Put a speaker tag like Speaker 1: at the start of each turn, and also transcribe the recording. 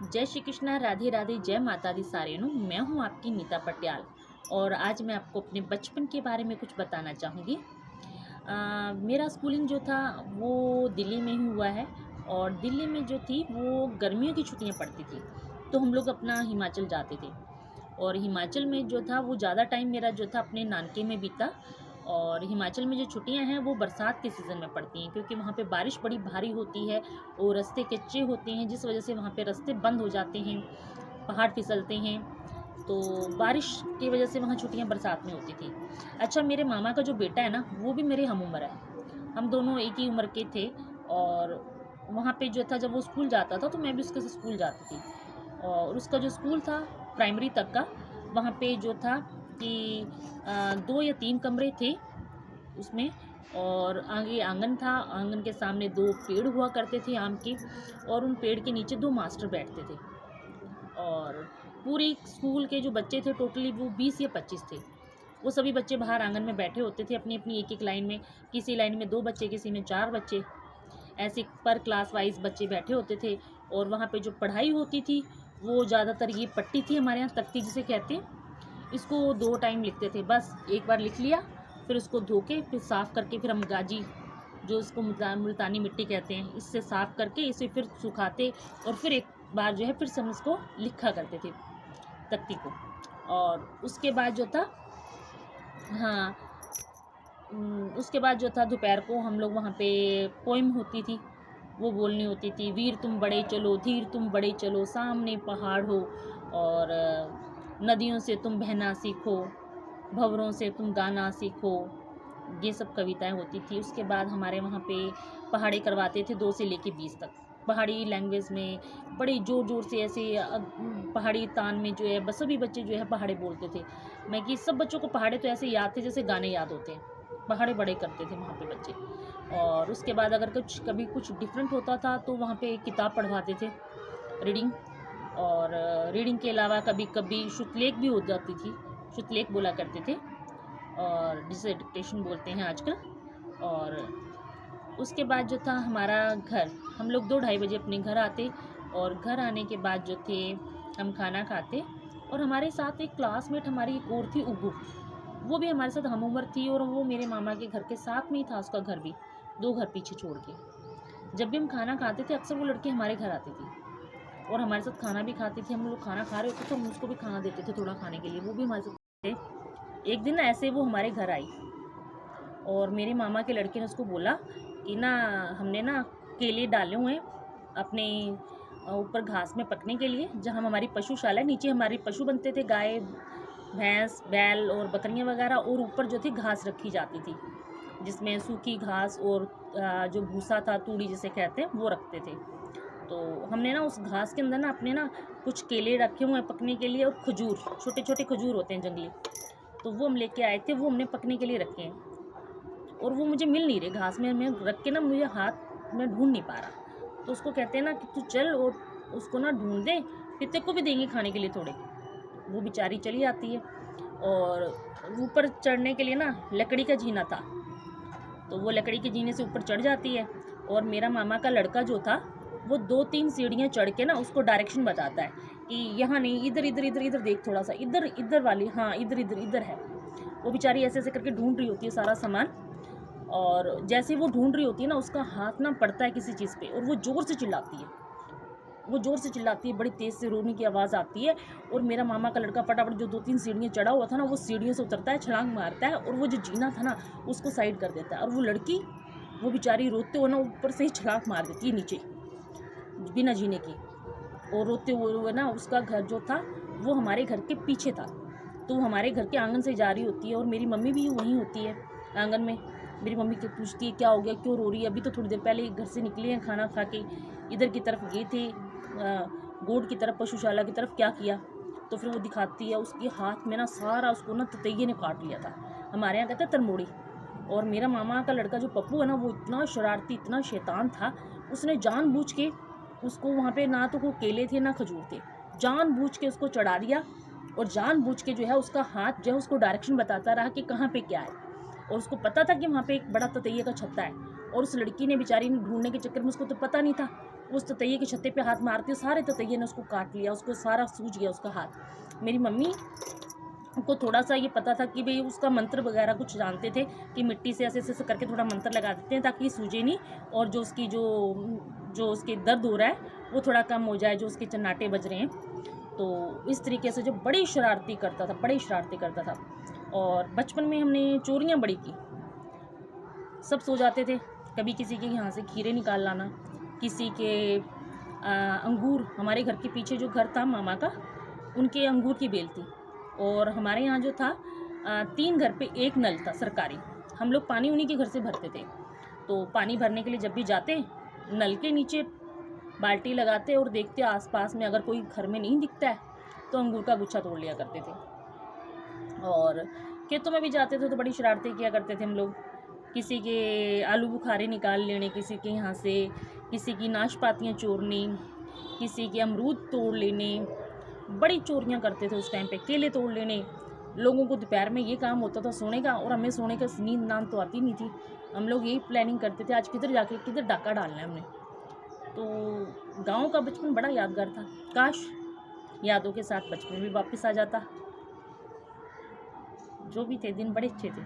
Speaker 1: जय श्री कृष्णा, राधे राधे, जय माता दी सारेनु। मैं हूं आपकी नीता पटियाल और आज मैं आपको अपने बचपन के बारे में कुछ बताना चाहूँगी। मेरा स्कूलिंग जो था वो दिल्ली में ही हुआ है और दिल्ली में जो थी वो गर्मियों की छुट्टियां पड़ती थी तो हम लोग अपना हिमाचल जाते थे। और हिमाचल में जो था वो ज़्यादा टाइम मेरा जो था अपने नानके में बीता। और हिमाचल में जो छुट्टियां हैं वो बरसात के सीज़न में पड़ती हैं क्योंकि वहाँ पे बारिश बड़ी भारी होती है और रास्ते कच्चे होते हैं, जिस वजह से वहाँ पे रास्ते बंद हो जाते हैं, पहाड़ फिसलते हैं। तो बारिश की वजह से वहाँ छुट्टियां बरसात में होती थी। अच्छा, मेरे मामा का जो बेटा है ना वो भी मेरे हम उम्र है, हम दोनों एक ही उम्र के थे। और वहाँ पे जो था जब वो स्कूल जाता था तो मैं भी उसके साथ स्कूल जाती थी। और उसका जो स्कूल था प्राइमरी तक का, वहाँ पे जो था कि 2 या 3 कमरे थे उसमें। और आगे आंगन था, आंगन के सामने 2 पेड़ हुआ करते थे आम के, और उन पेड़ के नीचे 2 मास्टर बैठते थे। और पूरी स्कूल के जो बच्चे थे टोटली वो 20 या 25 थे। वो सभी बच्चे बाहर आंगन में बैठे होते थे अपनी अपनी एक एक लाइन में, किसी लाइन में 2 बच्चे, किसी में 4 बच्चे, ऐसे पर क्लास वाइज बच्चे बैठे होते थे। और वहाँ पे जो पढ़ाई होती थी वो ज़्यादातर ये पट्टी थी हमारे यहाँ, तख्ती जिसे कहते हैं। इसको 2 टाइम लिखते थे, बस एक बार लिख लिया, फिर उसको धो के फिर साफ़ करके फिर हम गाजी, जो इसको मुल्तानी मिट्टी कहते हैं, इससे साफ़ करके इसे फिर सुखाते और फिर एक बार जो है फिर से हम इसको लिखा करते थे तख्ती को। और उसके बाद जो था, हाँ, उसके बाद जो था दोपहर को हम लोग वहाँ पे पोइम होती थी, वो बोलनी होती थी। वीर तुम बड़े चलो, धीर तुम बड़े चलो, सामने पहाड़ हो, और नदियों से तुम बहना सीखो, भंवरों से तुम गाना सीखो। ये सब कविताएं होती थी। उसके बाद हमारे वहाँ पे पहाड़ी करवाते थे 2 से लेके 20 तक, पहाड़ी लैंग्वेज में बड़ी ज़ोर ज़ोर से ऐसे पहाड़ी तान में जो है बस सभी बच्चे जो है पहाड़ी बोलते थे। मैं कि सब बच्चों को पहाड़े तो ऐसे याद थे जैसे गाने याद होते हैं, पहाड़े बड़े करते थे वहाँ पे बच्चे। और उसके बाद अगर कभी कुछ डिफरेंट होता था तो वहाँ पे एक किताब पढ़वाते थे, रीडिंग। और रीडिंग के अलावा कभी कभी शुतलेख भी हो जाती थी, शुतलेख बोला करते थे, और जिसे डिक्टेशन बोलते हैं आजकल। और उसके बाद जो था हमारा घर, हम लोग 2-2:30 बजे अपने घर आते, और घर आने के बाद जो थे हम खाना खाते। और हमारे साथ एक क्लासमेट हमारी एक और थी, उगू, वो भी हमारे साथ हम उम्र थी, और वो मेरे मामा के घर के साथ में ही था उसका घर भी, 2 घर पीछे छोड़ के। जब भी हम खाना खाते थे अक्सर वो लड़की हमारे घर आती थी और हमारे साथ खाना भी खाती थी। हम लोग खाना खा रहे होते तो हम उसको भी खाना देते थे थोड़ा खाने के लिए, वो भी हमारे साथ थे। एक दिन ना ऐसे वो हमारे घर आई और मेरे मामा के लड़के ने उसको बोला कि ना हमने ना केले डाले हुए हैं अपने ऊपर घास में पकने के लिए, जहाँ हमारी पशुशाला है, नीचे हमारे पशु बनते थे, गाय भैंस बैल और बकरियाँ वगैरह, और ऊपर जो थी घास रखी जाती थी जिसमें सूखी घास और जो भूसा था, तूड़ी जिसे कहते हैं, वो रखते थे। तो हमने ना उस घास के अंदर ना अपने ना कुछ केले रखे हुए हैं पकने के लिए, और खजूर, छोटे छोटे खजूर होते हैं जंगली, तो वो हम लेके आए थे, वो हमने पकने के लिए रखे हैं। और वो मुझे मिल नहीं रहे घास में, मैं रख के ना मुझे हाथ में ढूंढ नहीं पा रहा। तो उसको कहते हैं ना कि तू चल और उसको ना ढूंढ दे, फिर तेरे को भी देंगे खाने के लिए थोड़े। वो बेचारी चली आती है, और ऊपर चढ़ने के लिए ना लकड़ी का जीना था, तो वो लकड़ी के जीने से ऊपर चढ़ जाती है। और मेरा मामा का लड़का जो था वो 2-3 सीढ़ियाँ चढ़ के ना उसको डायरेक्शन बताता है कि यहाँ नहीं, इधर इधर इधर इधर देख, थोड़ा सा इधर इधर वाली, हाँ इधर इधर इधर है। वो बेचारी ऐसे ऐसे करके ढूंढ रही होती है सारा सामान, और जैसे वो ढूंढ रही होती है ना उसका हाथ ना पड़ता है किसी चीज़ पे, और वो ज़ोर से चिल्लाती है, वो ज़ोर से चिल्लाती है, बड़ी तेज़ से रोने की आवाज़ आती है। और मेरा मामा का लड़का फटाफट जो 2-3 सीढ़ियाँ चढ़ा हुआ था ना वो सीढ़ियों से उतरता है, छलांग मारता है, और वो जो जीना था ना उसको साइड कर देता है। और वो लड़की, वो बेचारी रोते हुए ना ऊपर से ही छलांग मार देती है नीचे बिना जीने की, और रोते हुए ना उसका घर जो था वो हमारे घर के पीछे था, तो वो हमारे घर के आंगन से जा रही होती है, और मेरी मम्मी भी वहीं होती है आंगन में। मेरी मम्मी के पूछती है क्या हो गया, क्यों रो रही है, अभी तो थोड़ी देर पहले घर से निकले हैं खाना खा के, इधर की तरफ गए थे गोड की तरफ, पशुशाला की तरफ, क्या किया। तो फिर वो दिखाती है उसके हाथ में ना सारा, उसको ना ततैये ने काट लिया था, हमारे यहाँ कहते हैं तरमोड़ी। और मेरा मामा का लड़का जो पप्पू है ना वो इतना शरारती, इतना शैतान था, उसने जानबूझ के उसको वहाँ पे ना तो कोई केले थे ना खजूर थे, जानबूझ के उसको चढ़ा दिया, और जानबूझ के जो है उसका हाथ जो है उसको डायरेक्शन बताता रहा कि कहाँ पे क्या है। और उसको पता था कि वहाँ पे एक बड़ा ततैये का छत्ता है, और उस लड़की ने बेचारी ने ढूंढने के चक्कर में, उसको तो पता नहीं था उस ततैये के छत्ते पे हाथ मारती, सारे ततैये ने उसको काट लिया, उसको सारा सूज गया उसका हाथ। मेरी मम्मी को थोड़ा सा ये पता था कि भाई उसका मंत्र वगैरह कुछ जानते थे कि मिट्टी से ऐसे ऐसे करके थोड़ा मंत्र लगा देते हैं ताकि सूजे नहीं, और जो उसकी जो उसके दर्द हो रहा है वो थोड़ा कम हो जाए, जो उसके चन्नाटे बज रहे हैं। तो इस तरीके से जो बड़ी शरारती करता था, बड़ी शरारती करता था। और बचपन में हमने चोरियाँ बड़ी की। सब सो जाते थे, कभी किसी के यहाँ से खीरे निकाल लाना, किसी के अंगूर, हमारे घर के पीछे जो घर था मामा का, उनके अंगूर की बेल थी। और हमारे यहाँ जो था 3 घर पे 1 नल था सरकारी, हम लोग पानी उन्हीं के घर से भरते थे। तो पानी भरने के लिए जब भी जाते, नल के नीचे बाल्टी लगाते और देखते आसपास में अगर कोई घर में नहीं दिखता है तो अंगूर का गुच्छा तोड़ लिया करते थे। और खेतों में भी जाते थे तो बड़ी शरारतें किया करते थे हम लोग, किसी के आलू बुखारे निकाल लेने किसी के यहाँ से, किसी की नाशपातियाँ चोरनी, किसी के अमरूद तोड़ लेने, बड़ी चोरियाँ करते थे उस टाइम पे, केले तोड़ लेने। लोगों को दोपहर में ये काम होता था सोने का, और हमें सोने का नींद नाम तो आती नहीं थी। हम लोग यही प्लानिंग करते थे आज किधर जाके किधर डाका डालना है हमने। तो गाँव का बचपन बड़ा यादगार था। काश यादों के साथ बचपन भी वापस आ जाता। जो भी थे दिन बड़े अच्छे थे।